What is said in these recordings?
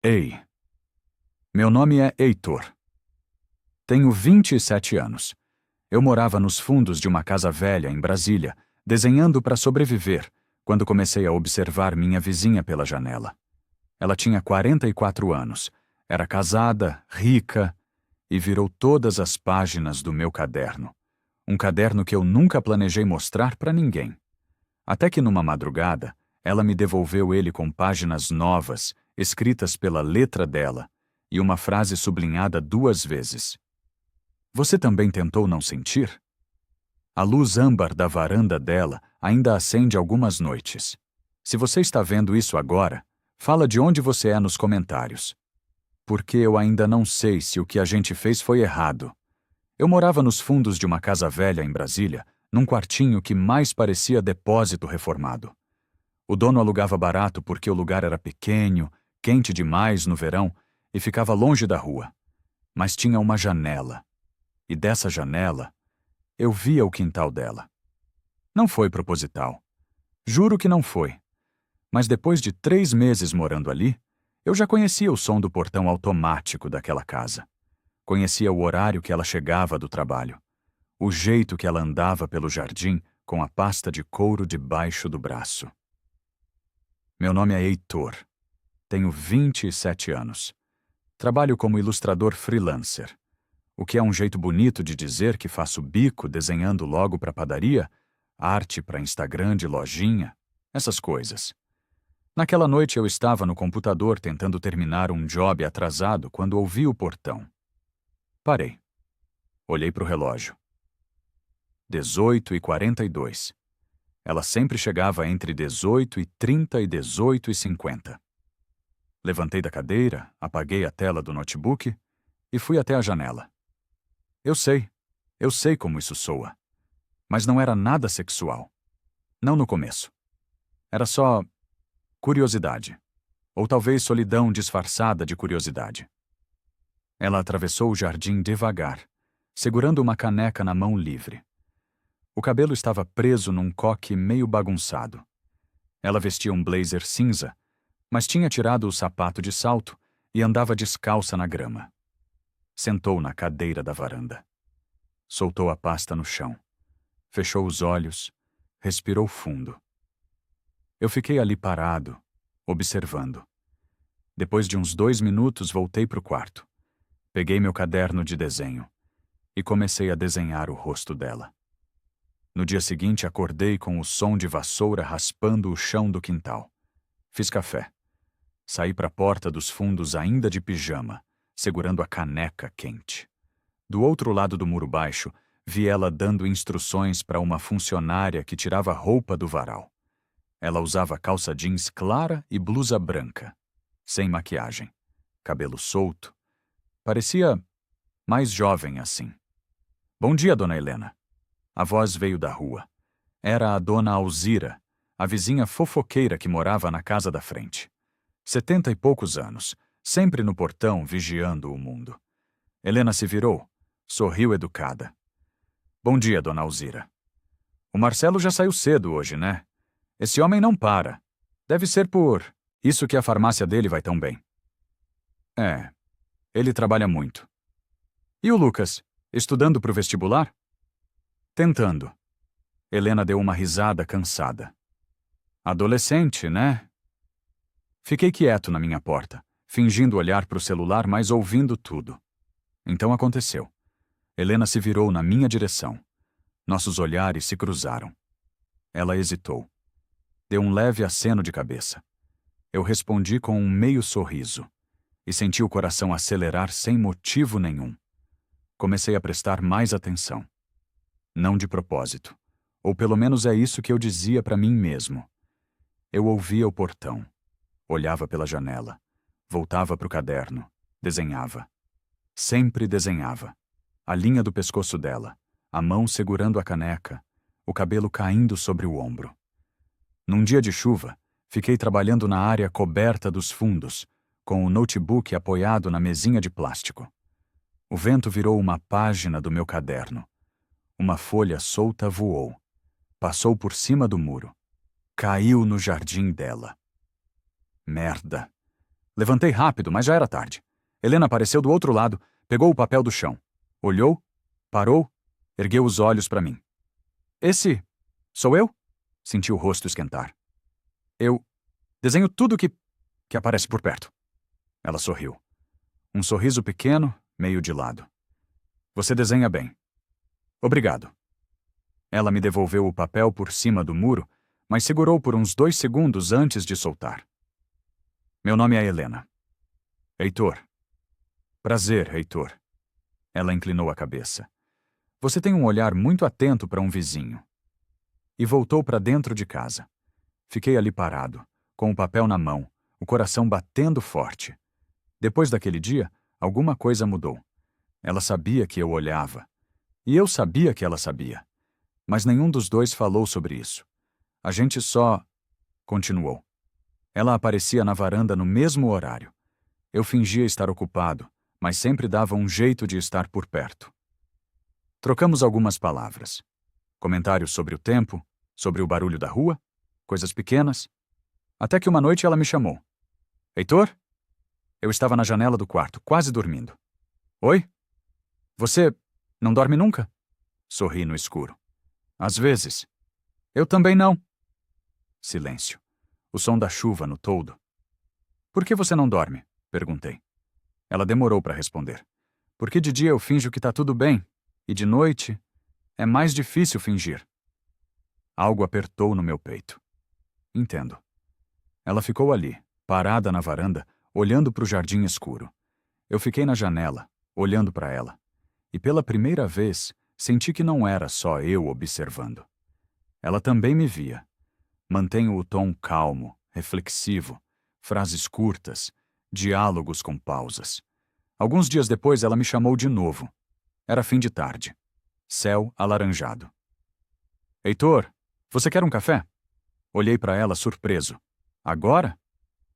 Ei, meu nome é Heitor. Tenho 27 anos. Eu morava nos fundos de uma casa velha em Brasília, desenhando para sobreviver, quando comecei a observar minha vizinha pela janela. Ela tinha 44 anos, era casada, rica e virou todas as páginas do meu caderno. Um caderno que eu nunca planejei mostrar para ninguém. Até que numa madrugada, ela me devolveu ele com páginas novas, escritas pela letra dela, e uma frase sublinhada 2 vezes. Você também tentou não sentir? A luz âmbar da varanda dela ainda acende algumas noites. Se você está vendo isso agora, fala de onde você é nos comentários. Porque eu ainda não sei se o que a gente fez foi errado. Eu morava nos fundos de uma casa velha em Brasília, num quartinho que mais parecia depósito reformado. O dono alugava barato porque o lugar era pequeno, quente demais no verão e ficava longe da rua. Mas tinha uma janela. E dessa janela, eu via o quintal dela. Não foi proposital. Juro que não foi. Mas depois de 3 meses morando ali, eu já conhecia o som do portão automático daquela casa. Conhecia o horário que ela chegava do trabalho. O jeito que ela andava pelo jardim com a pasta de couro debaixo do braço. Meu nome é Heitor. Tenho 27 anos. Trabalho como ilustrador freelancer. O que é um jeito bonito de dizer que faço bico desenhando logo para padaria, arte para Instagram de lojinha, essas coisas. Naquela noite eu estava no computador tentando terminar um job atrasado quando ouvi o portão. Parei. Olhei para o relógio. 18h42. Ela sempre chegava entre 18h30 e 18h50. Levantei da cadeira, apaguei a tela do notebook e fui até a janela. Eu sei como isso soa. Mas não era nada sexual. Não no começo. Era só curiosidade. Ou talvez solidão disfarçada de curiosidade. Ela atravessou o jardim devagar, segurando uma caneca na mão livre. O cabelo estava preso num coque meio bagunçado. Ela vestia um blazer cinza, mas tinha tirado o sapato de salto e andava descalça na grama. Sentou na cadeira da varanda. Soltou a pasta no chão. Fechou os olhos, respirou fundo. Eu fiquei ali parado, observando. Depois de uns 2 minutos, voltei para o quarto. Peguei meu caderno de desenho e comecei a desenhar o rosto dela. No dia seguinte, acordei com o som de vassoura raspando o chão do quintal. Fiz café. Saí para a porta dos fundos ainda de pijama, segurando a caneca quente. Do outro lado do muro baixo, vi ela dando instruções para uma funcionária que tirava roupa do varal. Ela usava calça jeans clara e blusa branca, sem maquiagem, cabelo solto. Parecia mais jovem assim. Bom dia, dona Helena. A voz veio da rua. Era a dona Alzira, a vizinha fofoqueira que morava na casa da frente. 70 e poucos anos, sempre no portão vigiando o mundo. Helena se virou, sorriu educada. Bom dia, dona Alzira. O Marcelo já saiu cedo hoje, né? Esse homem não para. Deve ser por isso que a farmácia dele vai tão bem. É, ele trabalha muito. E o Lucas, estudando pro vestibular? Tentando. Helena deu uma risada cansada. Adolescente, né? Fiquei quieto na minha porta, fingindo olhar pro celular, mas ouvindo tudo. Então aconteceu. Helena se virou na minha direção. Nossos olhares se cruzaram. Ela hesitou. Deu um leve aceno de cabeça. Eu respondi com um meio sorriso e senti o coração acelerar sem motivo nenhum. Comecei a prestar mais atenção. Não de propósito. Ou pelo menos é isso que eu dizia para mim mesmo. Eu ouvia o portão. Olhava pela janela. Voltava para o caderno. Desenhava. Sempre desenhava. A linha do pescoço dela, a mão segurando a caneca, o cabelo caindo sobre o ombro. Num dia de chuva, fiquei trabalhando na área coberta dos fundos, com o notebook apoiado na mesinha de plástico. O vento virou uma página do meu caderno. Uma folha solta voou. Passou por cima do muro. Caiu no jardim dela. Merda. Levantei rápido, mas já era tarde. Helena apareceu do outro lado, pegou o papel do chão. Olhou, parou, ergueu os olhos para mim. Esse sou eu? Senti o rosto esquentar. Eu desenho tudo que aparece por perto. Ela sorriu. Um sorriso pequeno, meio de lado. Você desenha bem. Obrigado. Ela me devolveu o papel por cima do muro, mas segurou por uns 2 segundos antes de soltar. Meu nome é Helena. Heitor. Prazer, Heitor. Ela inclinou a cabeça. Você tem um olhar muito atento para um vizinho. E voltou para dentro de casa. Fiquei ali parado, com o papel na mão, o coração batendo forte. Depois daquele dia, alguma coisa mudou. Ela sabia que eu olhava. E eu sabia que ela sabia. Mas nenhum dos dois falou sobre isso. A gente só... Continuou. Ela aparecia na varanda no mesmo horário. Eu fingia estar ocupado, mas sempre dava um jeito de estar por perto. Trocamos algumas palavras. Comentários sobre o tempo, sobre o barulho da rua, coisas pequenas. Até que uma noite ela me chamou. Heitor? Eu estava na janela do quarto, quase dormindo. Oi? Você não dorme nunca? Sorri no escuro. Às vezes. Eu também não. Silêncio. O som da chuva no toldo. Por que você não dorme? Perguntei. Ela demorou para responder. Porque de dia eu finjo que tá tudo bem, e de noite é mais difícil fingir. Algo apertou no meu peito. Entendo. Ela ficou ali, parada na varanda, olhando para o jardim escuro. Eu fiquei na janela, olhando para ela. E pela primeira vez, senti que não era só eu observando. Ela também me via. Mantenho o tom calmo, reflexivo, frases curtas, diálogos com pausas. Alguns dias depois ela me chamou de novo. Era fim de tarde. Céu alaranjado. Heitor, você quer um café? Olhei para ela surpreso. Agora?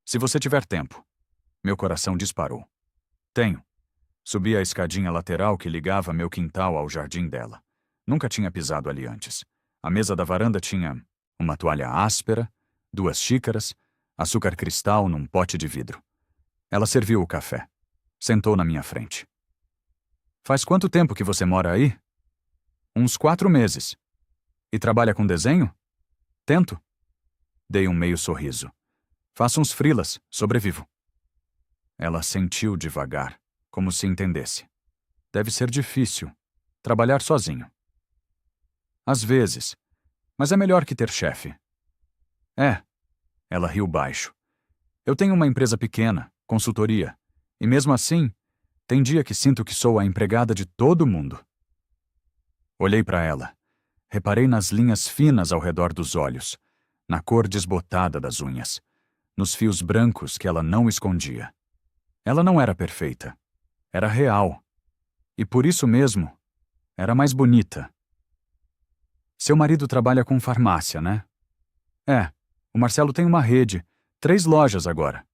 Se você tiver tempo. Meu coração disparou. Tenho. Subi a escadinha lateral que ligava meu quintal ao jardim dela. Nunca tinha pisado ali antes. A mesa da varanda tinha uma toalha áspera, 2 xícaras, açúcar cristal num pote de vidro. Ela serviu o café. Sentou na minha frente. Faz quanto tempo que você mora aí? Uns 4 meses. E trabalha com desenho? Tento. Dei um meio sorriso. Faço uns freelas, sobrevivo. Ela sentiu devagar, como se entendesse. Deve ser difícil. Trabalhar sozinho. Às vezes. Mas é melhor que ter chefe. É. Ela riu baixo. Eu tenho uma empresa pequena, consultoria. E mesmo assim, tem dia que sinto que sou a empregada de todo mundo. Olhei para ela. Reparei nas linhas finas ao redor dos olhos, na cor desbotada das unhas, nos fios brancos que ela não escondia. Ela não era perfeita. Era real. E por isso mesmo, era mais bonita. Seu marido trabalha com farmácia, né? É. O Marcelo tem uma rede, 3 lojas agora.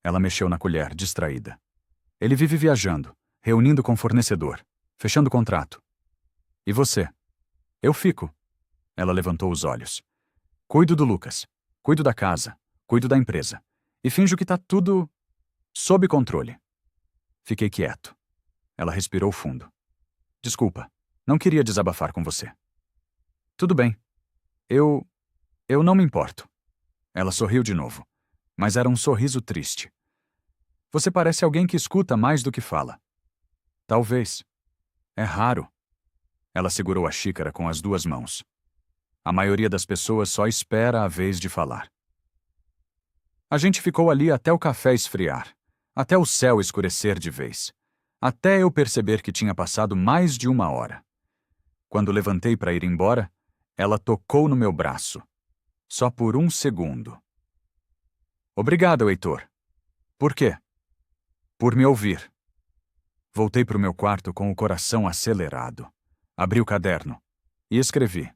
Ela mexeu na colher, distraída. Ele vive viajando, reunindo com fornecedor, fechando contrato. E você? Eu fico. Ela levantou os olhos. Cuido do Lucas. Cuido da casa. Cuido da empresa. E finjo que tá tudo sob controle. Fiquei quieto. Ela respirou fundo. Desculpa, não queria desabafar com você. Tudo bem. Eu não me importo. Ela sorriu de novo, mas era um sorriso triste. Você parece alguém que escuta mais do que fala. Talvez. É raro. Ela segurou a xícara com as 2 mãos. A maioria das pessoas só espera a vez de falar. A gente ficou ali até o café esfriar, até o céu escurecer de vez, até eu perceber que tinha passado mais de 1 hora. Quando levantei para ir embora, ela tocou no meu braço. Só por 1 segundo. Obrigado, Heitor. Por quê? Por me ouvir. Voltei para o meu quarto com o coração acelerado. Abri o caderno e escrevi.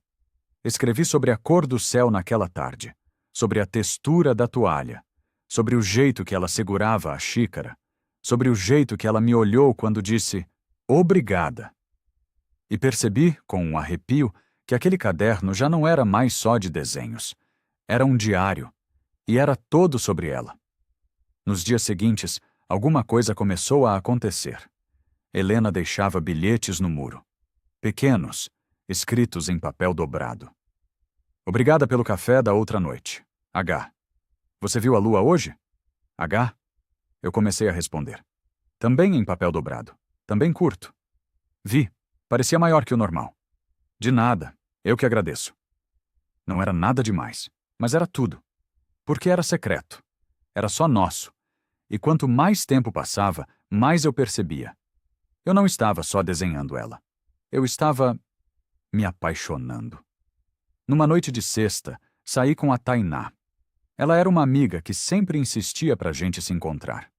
Escrevi sobre a cor do céu naquela tarde, sobre a textura da toalha, sobre o jeito que ela segurava a xícara, sobre o jeito que ela me olhou quando disse obrigada. E percebi, com um arrepio, que aquele caderno já não era mais só de desenhos. Era um diário, e era todo sobre ela. Nos dias seguintes, alguma coisa começou a acontecer. Helena deixava bilhetes no muro. Pequenos, escritos em papel dobrado. Obrigada pelo café da outra noite. H. Você viu a lua hoje? H. Eu comecei a responder. Também em papel dobrado. Também curto. Vi. Parecia maior que o normal. De nada. Eu que agradeço. Não era nada demais, mas era tudo. Porque era secreto. Era só nosso. E quanto mais tempo passava, mais eu percebia. Eu não estava só desenhando ela. Eu estava me apaixonando. Numa noite de sexta, saí com a Tainá. Ela era uma amiga que sempre insistia pra gente se encontrar.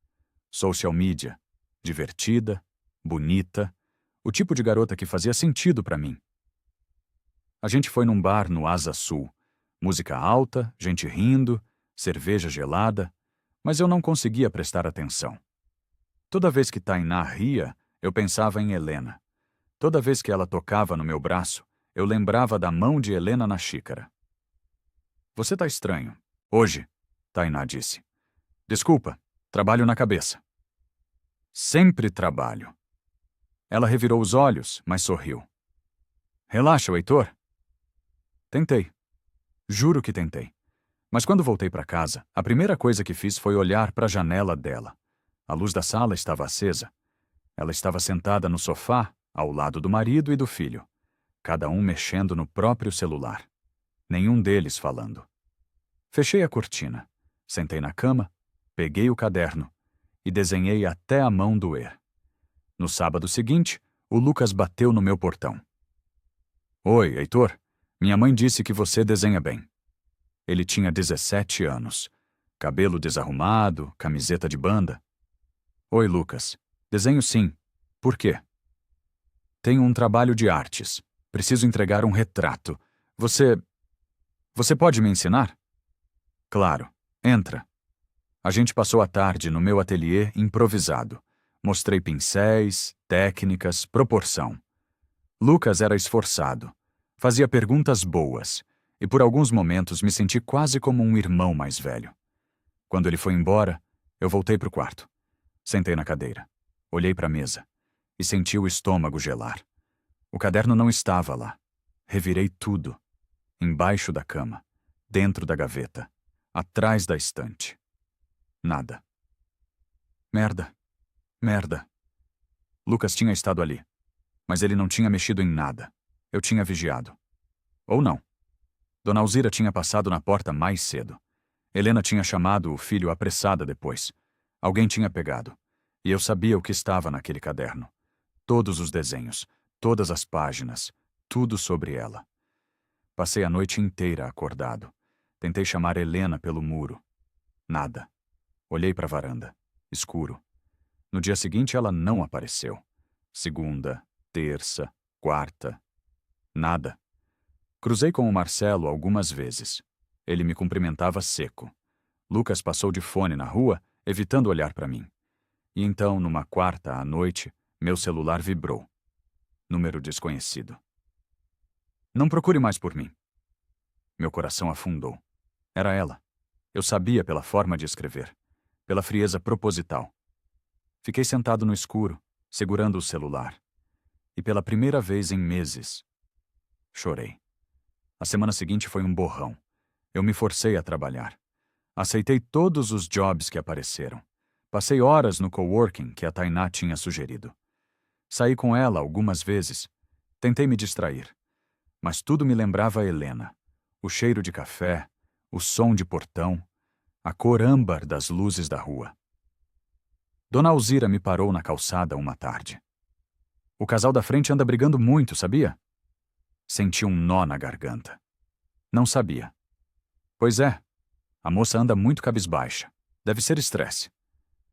Social media, divertida, bonita, o tipo de garota que fazia sentido pra mim. A gente foi num bar no Asa Sul. Música alta, gente rindo, cerveja gelada, mas eu não conseguia prestar atenção. Toda vez que Tainá ria, eu pensava em Helena. Toda vez que ela tocava no meu braço, eu lembrava da mão de Helena na xícara. Você tá estranho. Hoje, Tainá disse. Desculpa, trabalho na cabeça. Sempre trabalho. Ela revirou os olhos, mas sorriu. Relaxa, Heitor. Tentei. Juro que tentei. Mas quando voltei para casa, a primeira coisa que fiz foi olhar para a janela dela. A luz da sala estava acesa. Ela estava sentada no sofá, ao lado do marido e do filho, cada um mexendo no próprio celular. Nenhum deles falando. Fechei a cortina, sentei na cama, peguei o caderno e desenhei até a mão doer. No sábado seguinte, o Lucas bateu no meu portão. Oi, Heitor. Minha mãe disse que você desenha bem. Ele tinha 17 anos. Cabelo desarrumado, camiseta de banda. Oi, Lucas. Desenho sim. Por quê? Tenho um trabalho de artes. Preciso entregar um retrato. Você pode me ensinar? Claro. Entra. A gente passou a tarde no meu ateliê improvisado. Mostrei pincéis, técnicas, proporção. Lucas era esforçado. Fazia perguntas boas. E por alguns momentos me senti quase como um irmão mais velho. Quando ele foi embora, eu voltei para o quarto. Sentei na cadeira. Olhei para a mesa. E senti o estômago gelar. O caderno não estava lá. Revirei tudo. Embaixo da cama. Dentro da gaveta. Atrás da estante. Nada. Merda. Merda. Lucas tinha estado ali. Mas ele não tinha mexido em nada. Eu tinha vigiado. Ou não. Dona Alzira tinha passado na porta mais cedo. Helena tinha chamado o filho apressada depois. Alguém tinha pegado. E eu sabia o que estava naquele caderno. Todos os desenhos, todas as páginas, tudo sobre ela. Passei a noite inteira acordado. Tentei chamar Helena pelo muro. Nada. Olhei para a varanda. Escuro. No dia seguinte ela não apareceu. Segunda, terça, quarta. Nada. Cruzei com o Marcelo algumas vezes. Ele me cumprimentava seco. Lucas passou de fone na rua, evitando olhar para mim. E então, numa quarta à noite, meu celular vibrou. Número desconhecido. Não procure mais por mim. Meu coração afundou. Era ela. Eu sabia pela forma de escrever, pela frieza proposital. Fiquei sentado no escuro, segurando o celular. E pela primeira vez em meses, chorei. A semana seguinte foi um borrão. Eu me forcei a trabalhar. Aceitei todos os jobs que apareceram. Passei horas no coworking que a Tainá tinha sugerido. Saí com ela algumas vezes. Tentei me distrair. Mas tudo me lembrava a Helena. O cheiro de café, o som de portão, a cor âmbar das luzes da rua. Dona Alzira me parou na calçada uma tarde. O casal da frente anda brigando muito, sabia? Senti um nó na garganta. Não sabia. Pois é, a moça anda muito cabisbaixa. Deve ser estresse.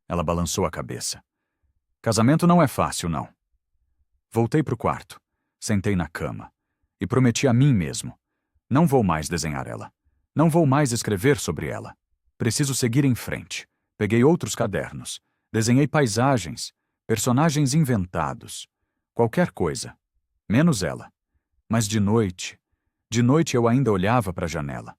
Ela balançou a cabeça. Casamento não é fácil, não. Voltei pro quarto, sentei na cama e prometi a mim mesmo. Não vou mais desenhar ela. Não vou mais escrever sobre ela. Preciso seguir em frente. Peguei outros cadernos. Desenhei paisagens, personagens inventados. Qualquer coisa. Menos ela. Mas de noite eu ainda olhava para a janela.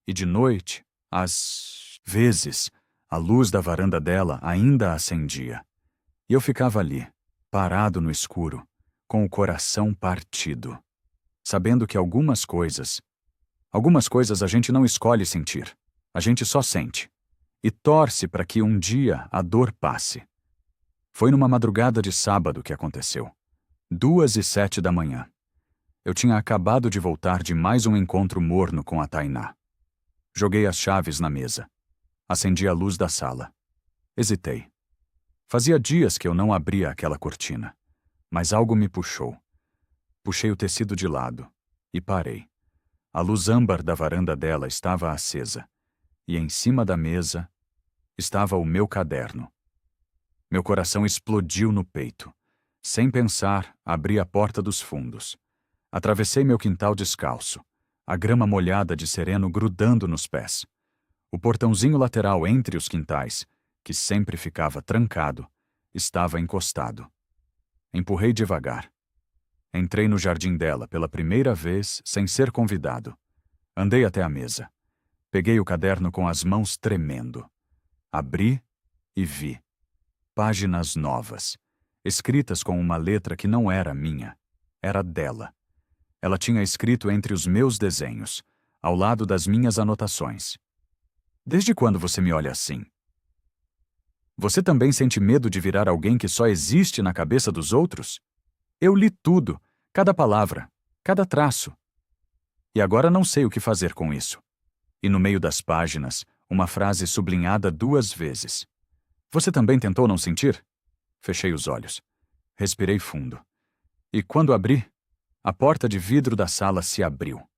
E de noite, às vezes, A luz da varanda dela ainda acendia. E eu ficava ali, parado no escuro, com o coração partido, sabendo que algumas coisas a gente não escolhe sentir, a gente só sente, e torce para que um dia a dor passe. Foi numa madrugada de sábado que aconteceu, 2h07 da manhã. Eu tinha acabado de voltar de mais um encontro morno com a Tainá. Joguei as chaves na mesa. Acendi a luz da sala. Hesitei. Fazia dias que eu não abria aquela cortina, mas algo me puxou. Puxei o tecido de lado e parei. A luz âmbar da varanda dela estava acesa, e em cima da mesa estava o meu caderno. Meu coração explodiu no peito. Sem pensar, abri a porta dos fundos. Atravessei meu quintal descalço, a grama molhada de sereno grudando nos pés. O portãozinho lateral entre os quintais, que sempre ficava trancado, estava encostado. Empurrei devagar. Entrei no jardim dela pela primeira vez sem ser convidado. Andei até a mesa. Peguei o caderno com as mãos tremendo. Abri e vi. Páginas novas, escritas com uma letra que não era minha, era dela. Ela tinha escrito entre os meus desenhos, ao lado das minhas anotações. Desde quando você me olha assim? Você também sente medo de virar alguém que só existe na cabeça dos outros? Eu li tudo, cada palavra, cada traço. E agora não sei o que fazer com isso. E no meio das páginas, uma frase sublinhada 2 vezes. Você também tentou não sentir? Fechei os olhos. Respirei fundo. E quando abri, a porta de vidro da sala se abriu.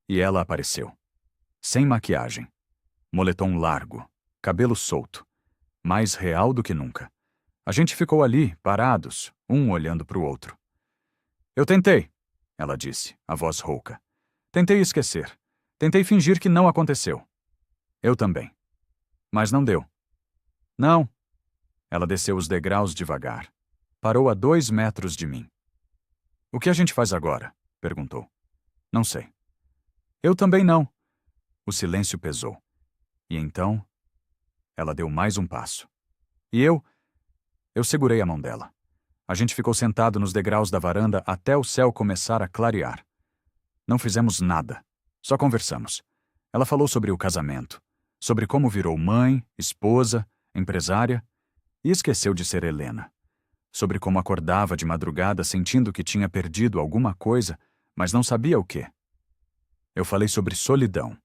E ela apareceu. Sem maquiagem. Moletom largo, cabelo solto. Mais real do que nunca. A gente ficou ali, parados, um olhando para o outro. Eu tentei, ela disse, a voz rouca. Tentei esquecer. Tentei fingir que não aconteceu. Eu também. Mas não deu. Não. Ela desceu os degraus devagar. Parou a 2 metros de mim. O que a gente faz agora? Perguntou. Não sei. Eu também não. O silêncio pesou. E então, ela deu mais um passo. E eu segurei a mão dela. A gente ficou sentado nos degraus da varanda até o céu começar a clarear. Não fizemos nada. Só conversamos. Ela falou sobre o casamento, sobre como virou mãe, esposa, empresária, e esqueceu de ser Helena. Sobre como acordava de madrugada sentindo que tinha perdido alguma coisa, mas não sabia o quê. Eu falei sobre solidão.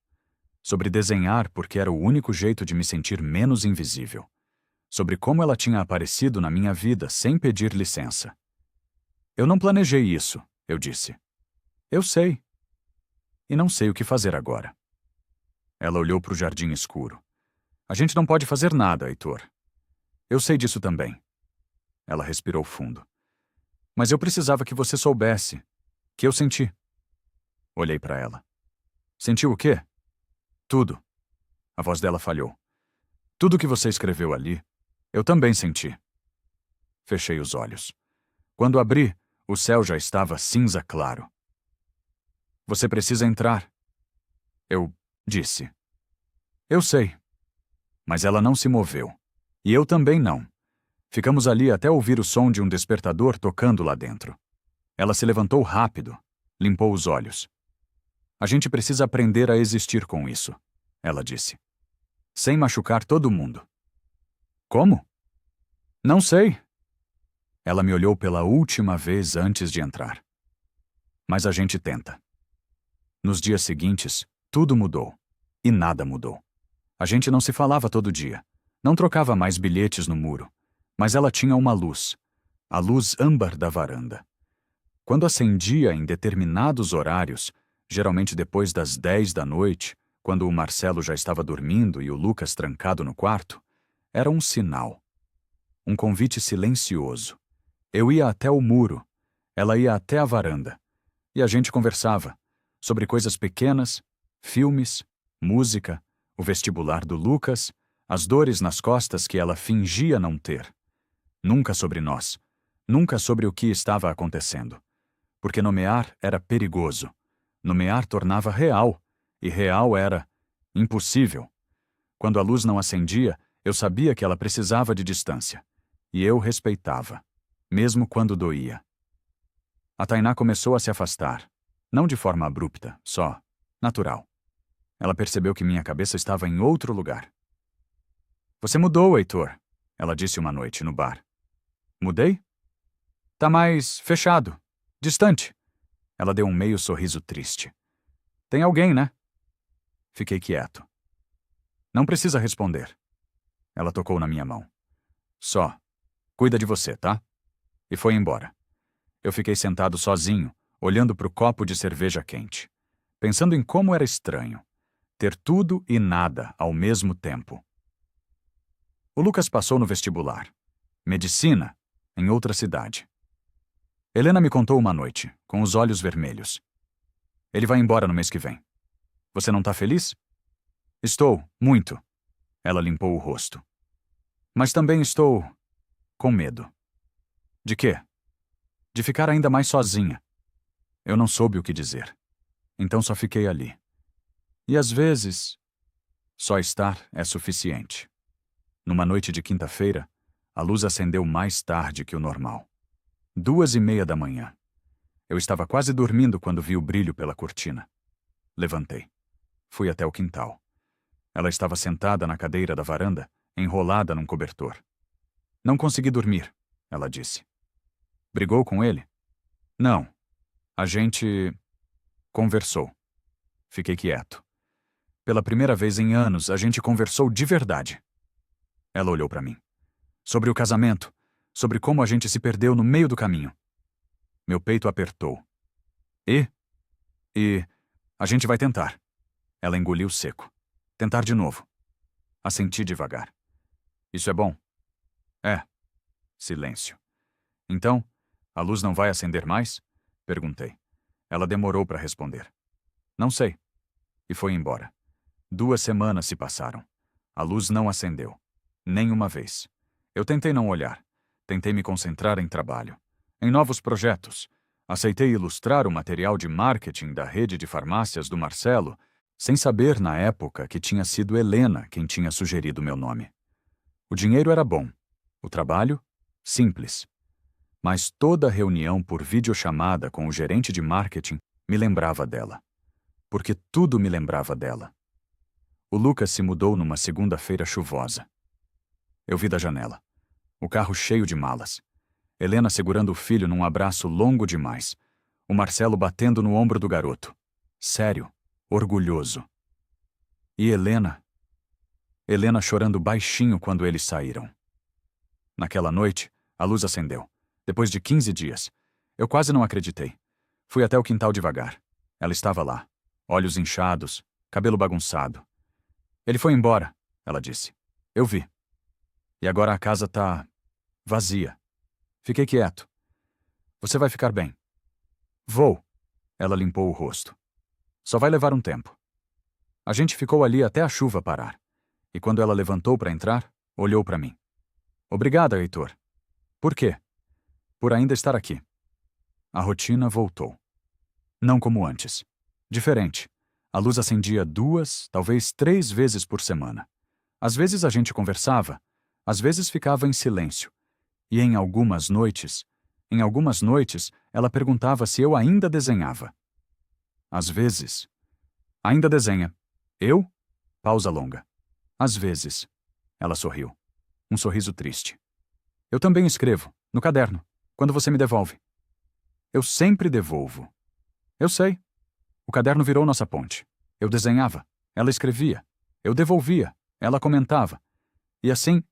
Sobre desenhar porque era o único jeito de me sentir menos invisível. Sobre como ela tinha aparecido na minha vida sem pedir licença. Eu não planejei isso, eu disse. Eu sei. E não sei o que fazer agora. Ela olhou para o jardim escuro. A gente não pode fazer nada, Heitor. Eu sei disso também. Ela respirou fundo. Mas eu precisava que você soubesse. Que eu senti. Olhei para ela. Sentiu o quê? Tudo. A voz dela falhou. Tudo que você escreveu ali, eu também senti. Fechei os olhos. Quando abri, o céu já estava cinza claro. Você precisa entrar. Eu disse. Eu sei. Mas ela não se moveu. E eu também não. Ficamos ali até ouvir o som de um despertador tocando lá dentro. Ela se levantou rápido, limpou os olhos. A gente precisa aprender a existir com isso, ela disse. Sem machucar todo mundo. Como? Não sei. Ela me olhou pela última vez antes de entrar. Mas a gente tenta. Nos dias seguintes, tudo mudou. E nada mudou. A gente não se falava todo dia. Não trocava mais bilhetes no muro. Mas ela tinha uma luz. A luz âmbar da varanda. Quando acendia em determinados horários, geralmente depois das 10 da noite, quando o Marcelo já estava dormindo e o Lucas trancado no quarto, era um sinal. Um convite silencioso. Eu ia até o muro. Ela ia até a varanda. E a gente conversava sobre coisas pequenas, filmes, música, o vestibular do Lucas, as dores nas costas que ela fingia não ter. Nunca sobre nós. Nunca sobre o que estava acontecendo. Porque nomear era perigoso. Nomear tornava real. E real era impossível. Quando a luz não acendia, Eu sabia que ela precisava de distância. E eu respeitava, mesmo quando doía. A Tainá começou a se afastar. Não de forma abrupta, só natural. Ela percebeu que minha cabeça estava em outro lugar. Você mudou, Heitor, ela disse uma noite no bar. Mudei? Tá mais fechado, distante. Ela deu um meio sorriso triste. Tem alguém, né? Fiquei quieto. Não precisa responder. Ela tocou na minha mão. Só. Cuida de você, tá? E foi embora. Eu fiquei sentado sozinho, olhando para o copo de cerveja quente, pensando em como era estranho ter tudo e nada ao mesmo tempo. O Lucas passou no vestibular. Medicina, em outra cidade. Helena me contou uma noite, com os olhos vermelhos. Ele vai embora no mês que vem. Você não tá feliz? Estou, muito. Ela limpou o rosto. Mas também estou com medo. De quê? De ficar ainda mais sozinha. Eu não soube o que dizer. Então só fiquei ali. E às vezes, só estar é suficiente. Numa noite de quinta-feira, a luz acendeu mais tarde que o normal. 2:30 da manhã. Eu estava quase dormindo quando vi o brilho pela cortina. Levantei. Fui até o quintal. Ela estava sentada na cadeira da varanda, enrolada num cobertor. Não consegui dormir, ela disse. Brigou com ele? Não. A gente conversou. Fiquei quieto. Pela primeira vez em anos, a gente conversou de verdade. Ela olhou para mim. Sobre o casamento, sobre como a gente se perdeu no meio do caminho. Meu peito apertou. E a gente vai tentar. Ela engoliu seco. Tentar de novo. Assenti devagar. Isso é bom? É. Silêncio. Então, a luz não vai acender mais? Perguntei. Ela demorou para responder. Não sei. E foi embora. 2 semanas se passaram. A luz não acendeu. Nem uma vez. Eu tentei não olhar. Tentei me concentrar em trabalho. Em novos projetos. Aceitei ilustrar o material de marketing da rede de farmácias do Marcelo, sem saber na época que tinha sido Helena quem tinha sugerido meu nome. O dinheiro era bom. O trabalho, simples. Mas toda reunião por videochamada com o gerente de marketing me lembrava dela. Porque tudo me lembrava dela. O Lucas se mudou numa segunda-feira chuvosa. Eu vi da janela. O carro cheio de malas. Helena segurando o filho num abraço longo demais. O Marcelo batendo no ombro do garoto. Sério, orgulhoso. E Helena? Helena chorando baixinho quando eles saíram. Naquela noite, a luz acendeu. Depois de 15 dias. Eu quase não acreditei. Fui até o quintal devagar. Ela estava lá. Olhos inchados, cabelo bagunçado. Ele foi embora, ela disse. Eu vi. E agora a casa tá vazia. Fiquei quieto. Você vai ficar bem. Vou. Ela limpou o rosto. Só vai levar um tempo. A gente ficou ali até a chuva parar. E quando ela levantou para entrar, olhou para mim. Obrigada, Heitor. Por quê? Por ainda estar aqui. A rotina voltou. Não como antes. Diferente. A luz acendia 2, talvez 3 vezes por semana. Às vezes a gente conversava, às vezes ficava em silêncio. E em algumas noites, ela perguntava se eu ainda desenhava. Às vezes. Ainda desenha. Eu? Pausa longa. Às vezes. Ela sorriu. Um sorriso triste. Eu também escrevo, no caderno, quando você me devolve. Eu sempre devolvo. Eu sei. O caderno virou nossa ponte. Eu desenhava, ela escrevia. Eu devolvia, ela comentava. E assim,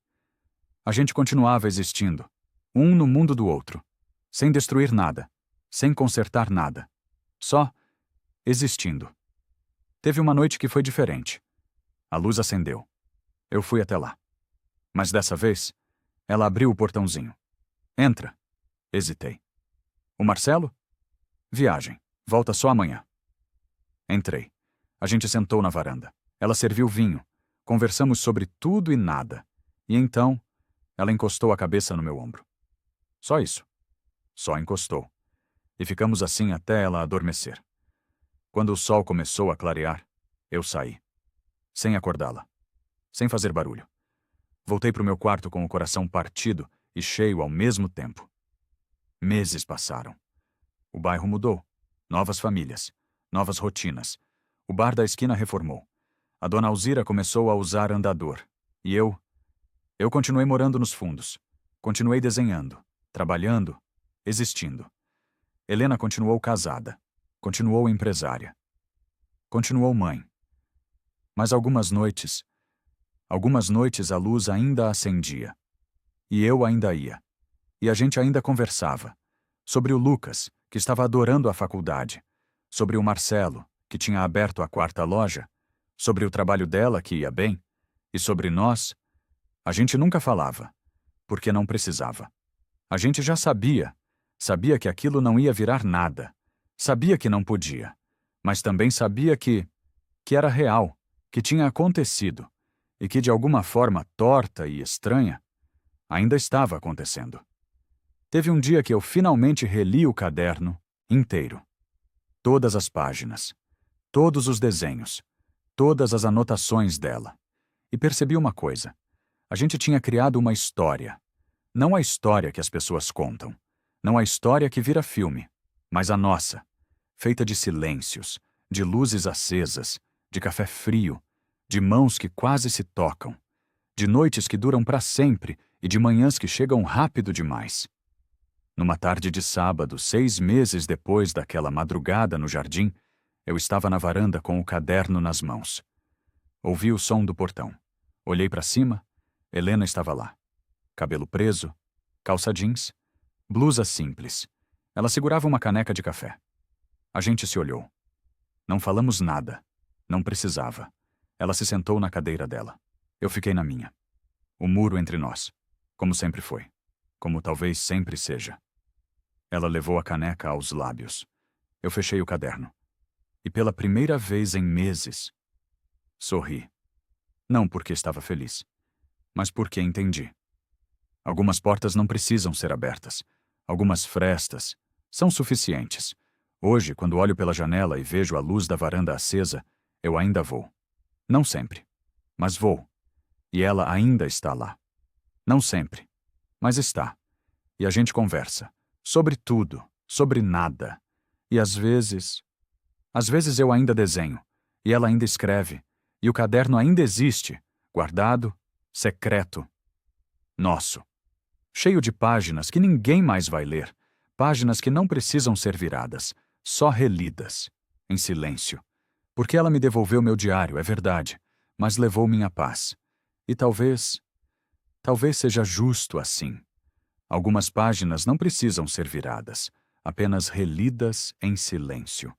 a gente continuava existindo, um no mundo do outro, sem destruir nada, sem consertar nada. Só existindo. Teve uma noite que foi diferente. A luz acendeu. Eu fui até lá. Mas dessa vez, ela abriu o portãozinho. Entra. Hesitei. O Marcelo? Viagem. Volta só amanhã. Entrei. A gente sentou na varanda. Ela serviu vinho. Conversamos sobre tudo e nada. E então, ela encostou a cabeça no meu ombro. Só isso. Só encostou. E ficamos assim até ela adormecer. Quando o sol começou a clarear, eu saí. Sem acordá-la. Sem fazer barulho. Voltei para o meu quarto com o coração partido e cheio ao mesmo tempo. Meses passaram. O bairro mudou. Novas famílias. Novas rotinas. O bar da esquina reformou. A dona Alzira começou a usar andador. E eu continuei morando nos fundos. Continuei desenhando, trabalhando, existindo. Helena continuou casada. Continuou empresária. Continuou mãe. Mas algumas noites a luz ainda acendia. E eu ainda ia. E a gente ainda conversava. Sobre o Lucas, que estava adorando a faculdade. Sobre o Marcelo, que tinha aberto a quarta loja. Sobre o trabalho dela, que ia bem. E sobre nós, a gente nunca falava. Porque não precisava. A gente já sabia. Sabia que aquilo não ia virar nada. Sabia que não podia. Mas também sabia que era real, que tinha acontecido. E que de alguma forma torta e estranha, ainda estava acontecendo. Teve um dia que eu finalmente reli o caderno inteiro. Todas as páginas, todos os desenhos, todas as anotações dela. E percebi uma coisa. A gente tinha criado uma história. Não a história que as pessoas contam. Não a história que vira filme, mas a nossa. Feita de silêncios, de luzes acesas, de café frio, de mãos que quase se tocam, de noites que duram para sempre e de manhãs que chegam rápido demais. Numa tarde de sábado, 6 meses depois daquela madrugada no jardim, eu estava na varanda com o caderno nas mãos. Ouvi o som do portão. Olhei para cima. Helena estava lá. Cabelo preso, calça jeans, blusa simples. Ela segurava uma caneca de café. A gente se olhou. Não falamos nada. Não precisava. Ela se sentou na cadeira dela. Eu fiquei na minha. O muro entre nós. Como sempre foi. Como talvez sempre seja. Ela levou a caneca aos lábios. Eu fechei o caderno. E pela primeira vez em meses, sorri. Não porque estava feliz, mas porque entendi. Algumas portas não precisam ser abertas. Algumas frestas são suficientes. Hoje, quando olho pela janela e vejo a luz da varanda acesa, eu ainda vou. Não sempre, mas vou. E ela ainda está lá. Não sempre, mas está. E a gente conversa. Sobre tudo, sobre nada. E às vezes eu ainda desenho. E ela ainda escreve. E o caderno ainda existe, guardado, secreto. Nosso. Cheio de páginas que ninguém mais vai ler. Páginas que não precisam ser viradas, só relidas, em silêncio. Porque ela me devolveu meu diário, é verdade, mas levou minha paz. E talvez seja justo assim. Algumas páginas não precisam ser viradas, apenas relidas em silêncio.